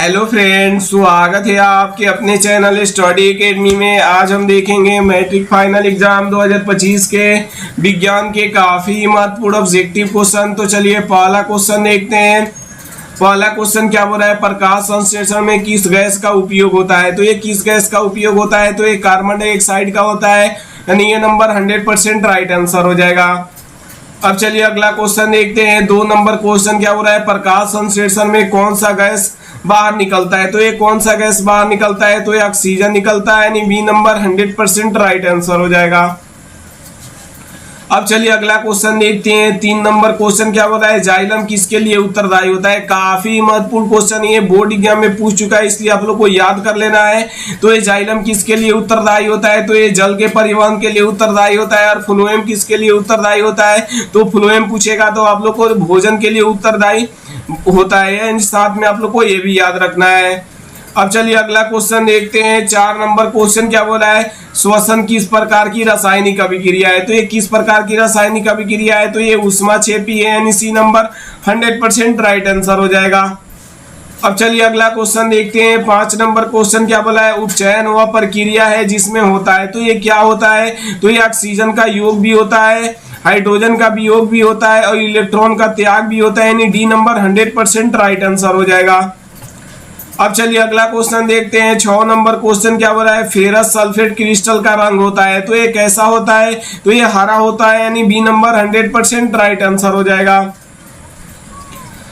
Hello friends, स्वागत है आपके अपने चैनल स्टडी एकेडमी में। आज हम देखेंगे मैट्रिक फाइनल एग्जाम 2025 के विज्ञान के काफी महत्वपूर्ण ऑब्जेक्टिव क्वेश्चन। तो चलिए पहला क्वेश्चन देखते हैं। पहला क्वेश्चन क्या बोल रहा है, प्रकाश संश्लेषण में किस गैस का उपयोग होता है। तो ये किस गैस का उपयोग होता है, तो ये कार्बन डाइऑक्साइड का होता है, यानी ये नंबर 100% राइट आंसर हो जाएगा। अब चलिए अगला क्वेश्चन देखते हैं। 2 नंबर क्वेश्चन क्या हो रहा है, प्रकाश संश्लेषण में कौन सा गैस बाहर निकलता है। तो ये कौन सा गैस बाहर निकलता है, तो ये ऑक्सीजन निकलता है, यानी बी नंबर 100% राइट आंसर हो जाएगा। अब चलिए अगला क्वेश्चन देखते हैं। 3 नंबर क्वेश्चन क्या बोला है, जाइलम किसके लिए उत्तरदायी होता है। काफी महत्वपूर्ण क्वेश्चन ये बोर्ड एग्जाम में पूछ चुका है, इसलिए आप लोग को याद कर लेना है। तो ये जाइलम किसके लिए उत्तरदायी होता है, तो ये जल के परिवहन के लिए उत्तरदायी होता है। और फ्लोएम किसके लिए उत्तरदायी होता है, तो फ्लोएम पूछेगा तो आप लोग को भोजन के लिए उत्तरदायी होता है। साथ में आप लोग को ये भी याद रखना है। अब चलिए अगला क्वेश्चन देखते हैं। 4 नंबर क्वेश्चन क्या बोला है, श्वसन किस प्रकार की रासायनिक अभिक्रिया है। तो ये किस प्रकार की रासायनिक अभिक्रिया है, तो ये ऊष्माक्षेपी है, यानी सी नंबर 100% राइट आंसर हो जाएगा। अब चलिए अगला क्वेश्चन देखते हैं। 5 नंबर क्वेश्चन क्या बोला है, उपचयन वह प्रक्रिया है जिसमें होता है। तो ये क्या होता है, तो ये ऑक्सीजन का योग भी होता है, हाइड्रोजन का वियोग भी होता है और इलेक्ट्रॉन का त्याग भी होता है, यानी डी नंबर 100% राइट आंसर हो जाएगा। अब चलिए अगला क्वेश्चन देखते हैं। 6 नंबर क्वेश्चन क्या बोला है, फेरस सल्फेट क्रिस्टल का रंग होता है। तो ये कैसा होता है, तो ये हरा होता है, यानी बी नंबर 100% राइट आंसर हो जाएगा।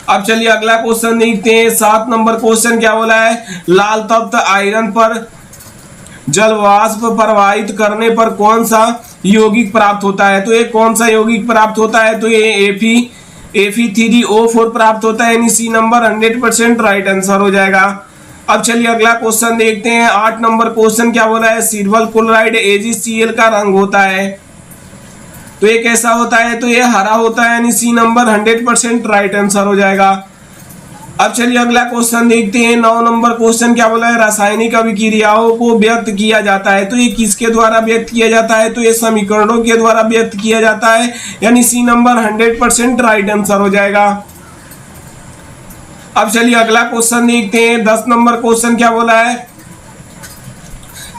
अब चलिए अगला क्वेश्चन देखते हैं। 7 नंबर क्वेश्चन क्या बोला है, लाल तत्व आयरन पर जल वाष्प प्रवाहित करने पर कौन सा यौगिक प्राप्त होता है। तो ये कौन सा यौगिक प्राप्त होता है, तो ये Fe3O4 प्राप्त होता है, यानी सी नंबर 100% राइट आंसर हो जाएगा। अब चलिए अगला क्वेश्चन देखते हैं। 8 नंबर क्वेश्चन क्या बोला है, सिल्वर क्लोराइड AgCl का रंग होता है। तो ये कैसा होता है, तो ये हरा होता है, यानी सी नंबर 100% राइट आंसर हो जाएगा। अब चलिए अगला क्वेश्चन देखते हैं। 9 नंबर क्वेश्चन क्या बोला है, रासायनिक अभिक्रियाओं को व्यक्त किया जाता है। तो ये किसके द्वारा व्यक्त किया जाता है, तो ये समीकरणों के द्वारा व्यक्त किया जाता है, यानी सी नंबर 100% राइट आंसर हो जाएगा। अब चलिए अगला क्वेश्चन देखते हैं। 10 नंबर क्वेश्चन क्या बोला है,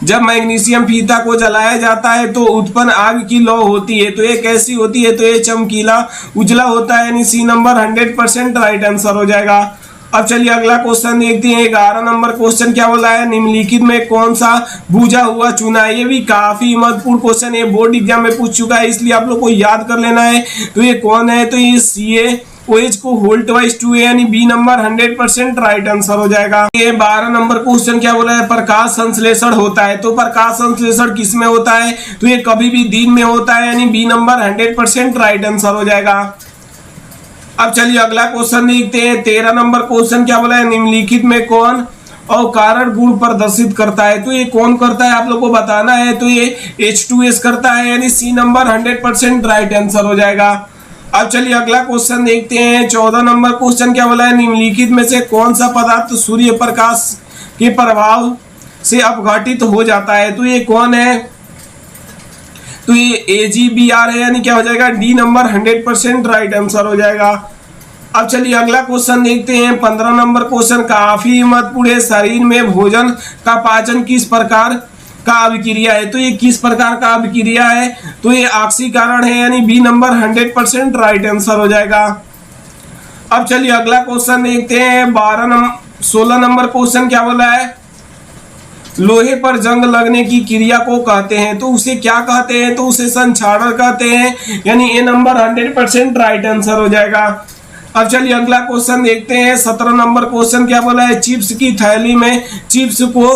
जब मैग्नीशियम फीता को जलाया जाता है तो उत्पन्न आग की लौ होती है। तो ये कैसी होती है, तो ये चमकीला उजला होता है, यानी सी नंबर 100% राइट आंसर हो जाएगा। अब चलिए अगला क्वेश्चन देखते हैं। 11 नंबर क्वेश्चन क्या बोला है, निम्नलिखित में कौन सा बुझा हुआ चूना है। ये भी काफी महत्वपूर्ण क्वेश्चन है, बोर्ड एग्जाम में पूछ चुका है, इसलिए आप लोग को याद कर लेना है। तो ये कौन है, तो ये CaOH को होल्ट वाइज 2 है, यानी बी नंबर 100% राइट आंसर हो जाएगा। ये 12 नंबर क्वेश्चन क्या बोला है, प्रकाश संश्लेषण होता है। तो प्रकाश संश्लेषण किस में होता है, तो ये कभी भी दिन में होता है, यानी बी नंबर 100% राइट आंसर हो जाएगा। अब चलिए अगला क्वेश्चन देखते हैं। 13 नंबर क्वेश्चन क्या बोला है, निम्नलिखित में कौन अकारण गुण प्रदर्शित करता है। तो ये कौन करता है, आप लोग को बताना है। तो ये H2S करता है, यानी सी नंबर 100% राइट आंसर हो जाएगा। अब चलिए अगला क्वेश्चन देखते हैं। 14 नंबर क्वेश्चन क्या बोला है, निम्नलिखित में से कौन सा पदार्थ सूर्य प्रकाश के प्रभाव से अपघटित हो जाता है। तो ये कौन है, तो ये AgBr है, यानी क्या हो जाएगा, डी नंबर 100% राइट आंसर हो जाएगा। अब चलिए अगला क्वेश्चन देखते हैं। 15 नंबर क्वेश्चन काफी महत्वपूर्ण है, शरीर में भोजन का पाचन किस प्रकार का अभिक्रिया है। तो ये किस प्रकार का अभिक्रिया है, तो ये ऑक्सीकरण है, यानी बी नंबर 100% राइट आंसर हो जाएगा। अब चलिए अगला क्वेश्चन देखते हैं। 16 नंबर क्वेश्चन क्या बोला है, लोहे पर जंग लगने की क्रिया को कहते हैं। तो उसे क्या कहते हैं, तो उसे संक्षारण कहते हैं, यानी ए नंबर 100% राइट आंसर हो जाएगा। अब चलिए अगला क्वेश्चन देखते हैं। 17 नंबर क्वेश्चन क्या बोला है, चिप्स की थैली में चिप्स को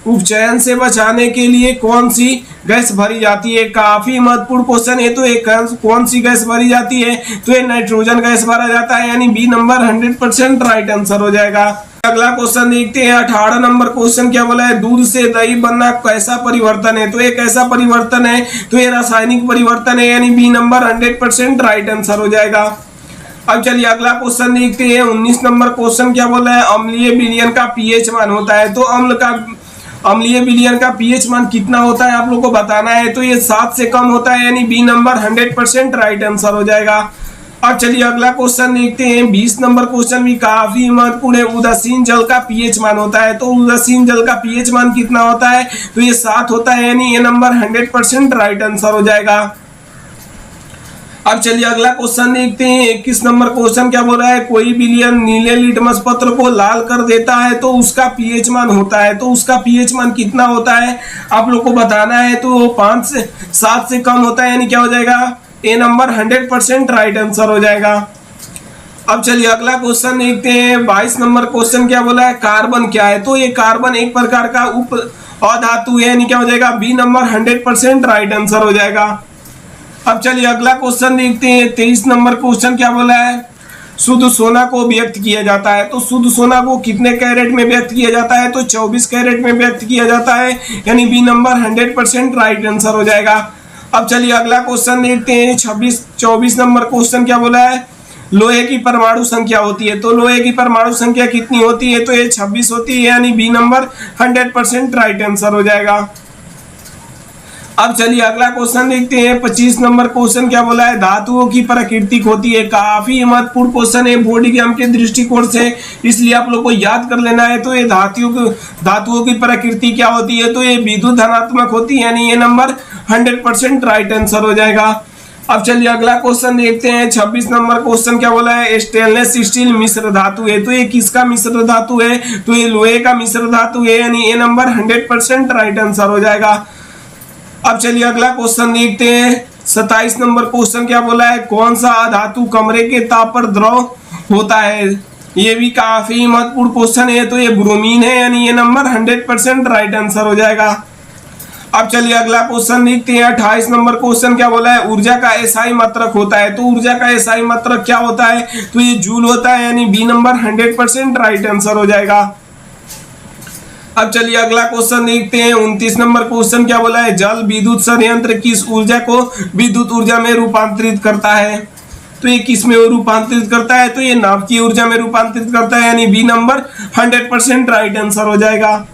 उपचयन से बचाने के लिए कौन सी गैस भरी जाती है। काफी महत्वपूर्ण क्वेश्चन है। तो एक कौन सी गैस भरी जाती है, तो ये नाइट्रोजन गैस भरा जाता है, यानी बी नंबर 100% राइट आंसर हो जाएगा। अगला क्वेश्चन देखते हैं। 18 नंबर क्वेश्चन क्या बोला है, दूध से दही बनना कैसा परिवर्तन है। तो ये कैसा परिवर्तन है, तो ये रासायनिक परिवर्तन है, यानी बी नंबर 100% राइट आंसर हो जाएगा। अब चलिए अगला क्वेश्चन देखते हैं। 19 नंबर क्वेश्चन क्या बोला है, अम्लीय विलयन का पीएच मान होता है। तो अम्लीय विलयन का पीएच मान कितना होता है, आप लोग को बताना है। तो ये 7 से कम होता है, यानी बी नंबर 100% राइट आंसर हो जाएगा। अब चलिए अगला क्वेश्चन देखते हैं। 20 नंबर क्वेश्चन भी काफी महत्वपूर्ण है। उदासीन जल का पीएच मान होता है, तो उदासीन जल का पीएच मान कितना होता है? तो ये 7 होता है, यानी ये नंबर 100% राइट आंसर हो जाएगा। अब चलिए अगला क्वेश्चन देखते हैं। 21 नंबर क्वेश्चन क्या बोल रहा है? कोई विलयन नीले लिटमस पत्र को लाल कर देता है तो उसका पीएच मान होता है, तो उसका पीएच मान कितना होता है आप लोग को बताना है। तो 5 से 7 से कम होता है, यानी क्या हो जाएगा? ए नंबर 100% राइट आंसर हो जाएगा। अब चलिए अगला क्वेश्चन देखते हैं। 22 नंबर क्वेश्चन क्या बोला है? कार्बन क्या है? तो ये कार्बन एक प्रकार का उप अधातु है, यानी क्या हो जाएगा? बी नंबर 100% राइट आंसर हो जाएगा। अब चलिए अगला क्वेश्चन देखते हैं। 23 नंबर क्वेश्चन क्या बोला है? शुद्ध सोना को व्यक्त किया जाता है, तो शुद्ध सोना को कितने कैरेट में व्यक्त किया जाता है? तो 24 कैरेट में व्यक्त किया जाता है, यानी बी नंबर 100% राइट आंसर हो जाएगा। अब चलिए अगला क्वेश्चन देखते हैं। 24 नंबर क्वेश्चन क्या बोला है? लोहे की परमाणु संख्या होती है, तो लोहे की परमाणु संख्या कितनी होती है? तो ये 26 होती है, यानी बी नंबर 100% राइट आंसर हो जाएगा। अब चलिए अगला क्वेश्चन देखते हैं। 25 नंबर क्वेश्चन क्या बोला है? धातुओं की प्रकृति होती है। काफी महत्वपूर्ण क्वेश्चन है बोर्ड एग्जाम के दृष्टिकोण से, इसलिए आप लोग को याद कर लेना है। तो ये धातुओं की प्रकृति क्या होती है? तो ये विद्युत धनात्मक होती है, यानी ये नंबर 100% राइट आंसर हो जाएगा। अब चलिए अगला क्वेश्चन देखते हैं। 26 नंबर क्वेश्चन क्या बोला है? स्टेनलेस स्टील मिश्र धातु है, तो ये किसका मिश्र धातु है? तो ये लोहे का मिश्र धातु है, यानी ये नंबर 100% राइट आंसर हो जाएगा। अब चलिए अगला क्वेश्चन देखते हैं। 27 नंबर क्वेश्चन क्या बोला है? कौन सा धातु कमरे के ताप पर द्रव होता है? ये भी काफी महत्वपूर्ण क्वेश्चन है, तो ये ब्रोमीन है, यानी ये नंबर 100% राइट आंसर हो जाएगा। अब चलिए अगला क्वेश्चन देखते हैं। 28 नंबर क्वेश्चन क्या बोला है? ऊर्जा का एसआई मात्रक होता है, तो ऊर्जा का एसआई मात्रक क्या होता है? तो ये जूल होता है, यानी बी नंबर 100% राइट आंसर हो जाएगा। अब चलिए अगला क्वेश्चन देखते हैं। 29 नंबर क्वेश्चन क्या बोला है? जल विद्युत संयंत्र किस ऊर्जा को विद्युत ऊर्जा में रूपांतरित करता है? तो ये किस में रूपांतरित करता है? तो ये नाभिकीय ऊर्जा में रूपांतरित करता है, यानी बी नंबर 100% राइट आंसर हो जाएगा।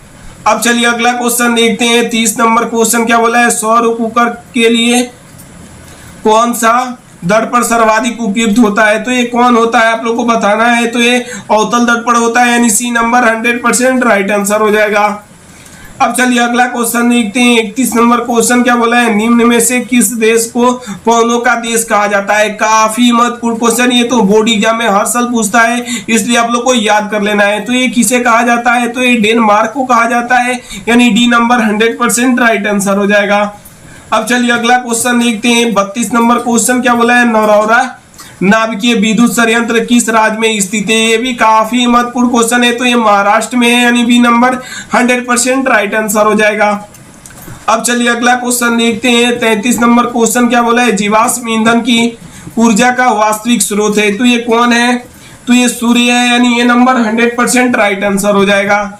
अब चलिए अगला क्वेश्चन देखते हैं। 30 नंबर क्वेश्चन क्या बोला है? सौर कुकर के लिए कौन सा दर्पण सर्वाधिक उपयुक्त होता है? तो ये कौन होता है आप लोग को बताना है। तो ये अवतल दर्पण होता है, यानी सी नंबर 100% राइट आंसर हो जाएगा। अब चलिए अगला क्वेश्चन देखते हैं। 31 नंबर क्वेश्चन क्या बोला है? निम्न में से किस देश को पौधों का देश कहा जाता है? काफी महत्वपूर्ण क्वेश्चन, ये तो बोर्ड एग्जाम में हर साल पूछता है, इसलिए आप लोग को याद कर लेना है। तो ये किसे कहा जाता है? तो ये डेनमार्क को कहा जाता है, यानी डी नंबर 100% राइट आंसर हो जाएगा। अब चलिए अगला क्वेश्चन देखते हैं। 32 नंबर क्वेश्चन क्या बोला है? नौरौरा नाभिकीय विद्युत संयंत्र किस राज्य में स्थित है? ये भी काफी महत्वपूर्ण क्वेश्चन है, तो ये महाराष्ट्र में है, यानी बी नंबर 100% राइट आंसर हो जाएगा। अब चलिए अगला क्वेश्चन देखते हैं। 33 नंबर क्वेश्चन क्या बोला है? जीवाश्म ईंधन की ऊर्जा का वास्तविक स्रोत है, तो ये कौन है? तो ये सूर्य है, यानी ये नंबर 100% राइट आंसर हो जाएगा।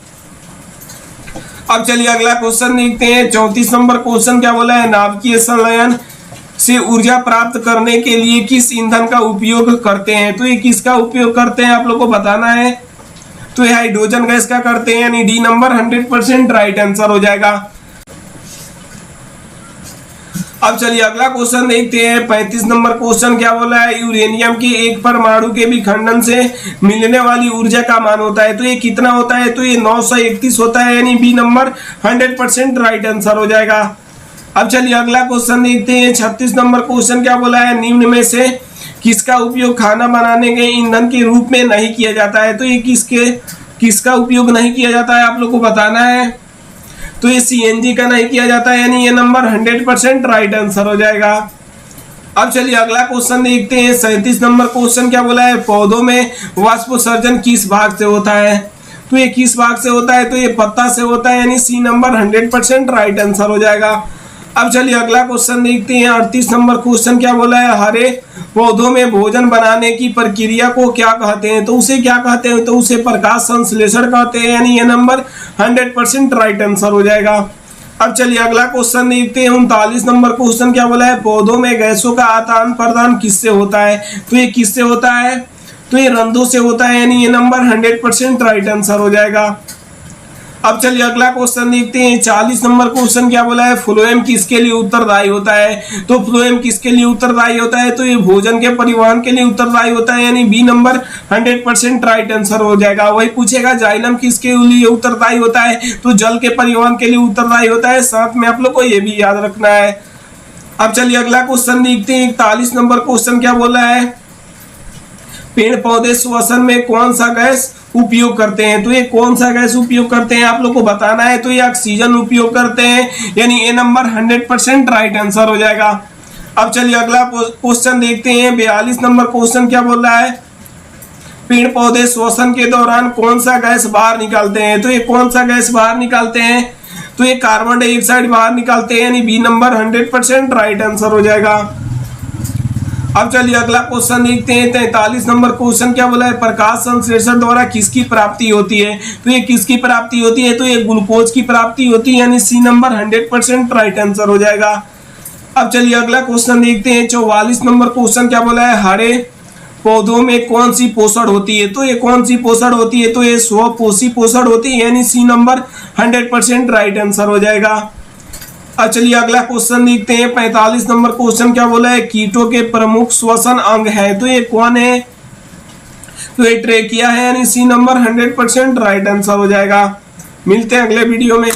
अब चलिए अगला क्वेश्चन देखते हैं। 34 नंबर क्वेश्चन क्या बोला है? नाभिकीय संलयन से ऊर्जा प्राप्त करने के लिए किस ईंधन का उपयोग करते हैं? तो ये किसका उपयोग करते हैं आप लोग को बताना है। तो ये हाइड्रोजन गैस का करते हैं, यानी डी नंबर 100% राइट आंसर हो जाएगा। अब चलिए अगला क्वेश्चन देखते हैं। 35 नंबर क्वेश्चन क्या बोला है? यूरेनियम के एक परमाणु के विखंडन से मिलने वाली ऊर्जा का मान होता है, तो ये कितना होता है? तो ये 931 होता है, यानी बी नंबर 100% राइट आंसर हो जाएगा। अब चलिए अगला क्वेश्चन देखते हैं। 36 नंबर क्वेश्चन क्या बोला है? निम्न में से किसका उपयोग खाना बनाने के ईंधन के रूप में नहीं किया जाता है? तो ये किसका उपयोग नहीं किया जाता है आप लोग को बताना है। तो ये सीएनजी का नहीं किया जाता है, यानी ये नंबर 100% राइट आंसर हो जाएगा। अब चलिए अगला क्वेश्चन देखते हैं। 37 नंबर क्वेश्चन क्या बोला है? पौधों में वाष्पोत्सर्जन किस भाग से होता है? तो ये किस भाग से होता है? तो ये पत्ता से होता है, यानी सी नंबर 100% राइट आंसर हो जाएगा। अब चलिए अगला क्वेश्चन देखते हैं। 38 नंबर क्वेश्चन क्या बोला है? हरे पौधों में भोजन बनाने की प्रक्रिया को क्या कहते हैं? तो उसे क्या कहते हैं? तो उसे प्रकाश संश्लेषण कहते हैं, यानी ये नंबर 100% राइट आंसर हो जाएगा। अब चलिए अगला क्वेश्चन देखते हैं। 39 नंबर क्वेश्चन क्या बोला है? पौधों में गैसों का आदान प्रदान किससे होता है? तो ये किससे होता है? तो ये रंध्रों से होता है, यानी ये नंबर 100% राइट आंसर हो जाएगा। अब चलिए अगला क्वेश्चन देखते हैं। 40 नंबर क्वेश्चन क्या बोला है, फ्लोएम किसके लिए उत्तरदायी होता है। तो फ्लोएम किसके लिए उत्तरदायी होता है, तो ये भोजन के परिवहन के लिए उत्तरदायी होता है, यानी बी नंबर 100% राइट आंसर हो जाएगा। वही पूछेगा जाइलम किसके लिए उत्तरदायी होता है, तो जल के परिवहन के लिए उत्तरदायी होता है। साथ में आप लोग को ये भी याद रखना है। अब चलिए अगला क्वेश्चन देखते हैं। 41 नंबर क्वेश्चन क्या बोला है, पेड़ पौधे श्वसन में कौन सा गैस उपयोग करते हैं। तो ये कौन सा गैस उपयोग करते हैं आप लोग को बताना है। तो ये ऑक्सीजन उपयोग करते हैं, यानी ए नंबर 100% राइट आंसर हो जाएगा। अब चलिए अगला क्वेश्चन देखते हैं। 42 नंबर क्वेश्चन क्या बोल रहा है, पेड़ पौधे श्वसन के दौरान कौन सा गैस बाहर निकालते हैं। तो ये कौन सा गैस बाहर निकालते हैं, तो ये कार्बन डाइऑक्साइड बाहर निकालते हैं, यानी बी नंबर 100% राइट आंसर हो जाएगा। अब चलिए अगला क्वेश्चन देखते हैं। 43 नंबर क्वेश्चन क्या बोला है, प्रकाश संश्लेषण द्वारा किसकी प्राप्ति होती है। तो ये किसकी प्राप्ति होती है, तो ये ग्लूकोज की प्राप्ति होती है, यानी सी नंबर 100% राइट आंसर हो जाएगा। अब चलिए अगला क्वेश्चन देखते हैं। 44 नंबर क्वेश्चन क्या बोला है, हरे पौधों में कौन सी पोषण होती है। तो ये कौन सी पोषण होती है, तो ये स्वपोषी पोषण होती है, यानी सी नंबर 100% राइट आंसर हो जाएगा। अब चलिए अगला क्वेश्चन देखते हैं। 45 नंबर क्वेश्चन क्या बोला है, कीटों के प्रमुख श्वसन अंग है। तो ये कौन है, तो ये ट्रेकिया है, यानी सी नंबर 100% राइट आंसर हो जाएगा। मिलते हैं अगले वीडियो में।